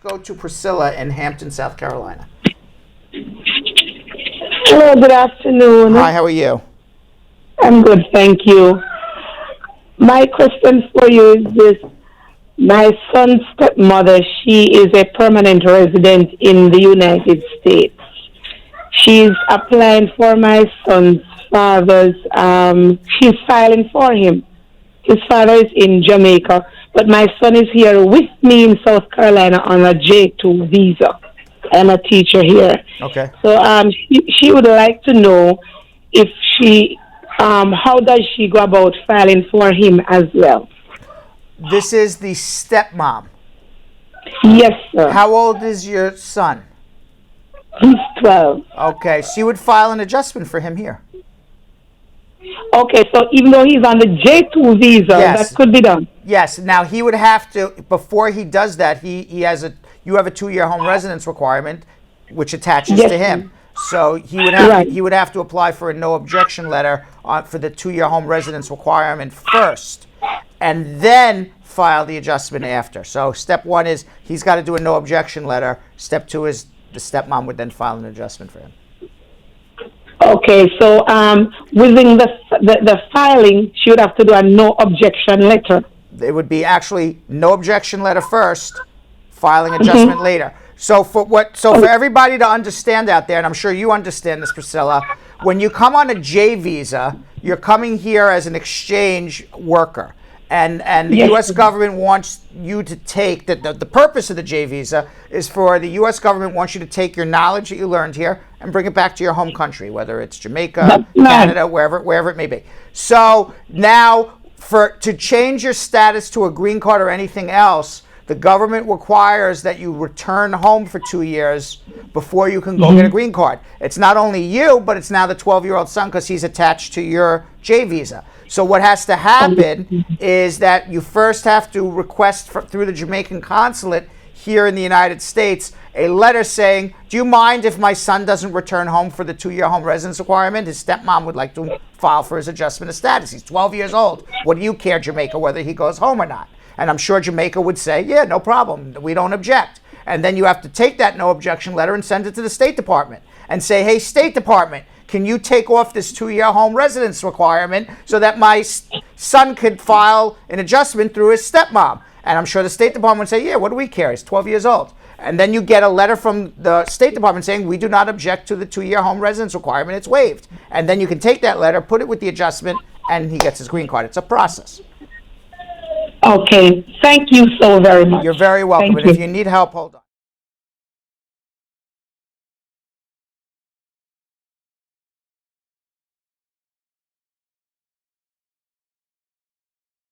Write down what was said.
go to Priscilla in Hampton, South Carolina. Hello, good afternoon. Hi, how are you? I'm good, thank you. My question for you is this. My son's stepmother, she is a permanent resident in the United States. She's applying for my son's father's, she's filing for him. His father is in Jamaica, but my son is here with me in South Carolina on a J2 visa. I'm a teacher here. Okay. So she would like to know if how does she go about filing for him as well? This is the stepmom. Yes, sir. How old is your son? He's 12. Okay, she would file an adjustment for him here. Okay, so even though he's on the J2 visa, Yes. that could be done. Yes. Now he would have to, before he does that, you have a 2-year home residence requirement, which attaches Yes, to him. sir. So he would have to apply for a no objection letter for the 2-year home residence requirement first, and then file the adjustment after. So step 1 is he's got to do a no objection letter. Step 2 is the stepmom would then file an adjustment for him. Okay, so within the filing, she would have to do a no objection letter. It would be actually no objection letter first, filing adjustment later. So for everybody to understand out there, and I'm sure you understand this, Priscilla, when you come on a J visa, you're coming here as an exchange worker. And the Yes. U.S. government wants you to take, the purpose of the J visa is for the U.S. government wants you to take your knowledge that you learned here and bring it back to your home country, whether it's Jamaica, Canada, wherever it may be. So now to change your status to a green card or anything else, the government requires that you return home for 2 years before you can go get a green card. It's not only you, but it's now the 12-year-old son because he's attached to your J visa. So what has to happen is that you first have to request through the Jamaican consulate here in the United States a letter saying, do you mind if my son doesn't return home for the 2-year home residence requirement? His stepmom would like to file for his adjustment of status. He's 12 years old. What do you care, Jamaica, whether he goes home or not? And I'm sure Jamaica would say, yeah, no problem. We don't object. And then you have to take that no objection letter and send it to the State Department and say, hey, State Department, can you take off this 2-year home residence requirement so that my son could file an adjustment through his stepmom? And I'm sure the State Department would say, yeah, what do we care? He's 12 years old. And then you get a letter from the State Department saying, we do not object to the 2-year home residence requirement. It's waived. And then you can take that letter, put it with the adjustment, and he gets his green card. It's a process. Okay, thank you so very much. You're very welcome. Thank And if you. you need help, hold on.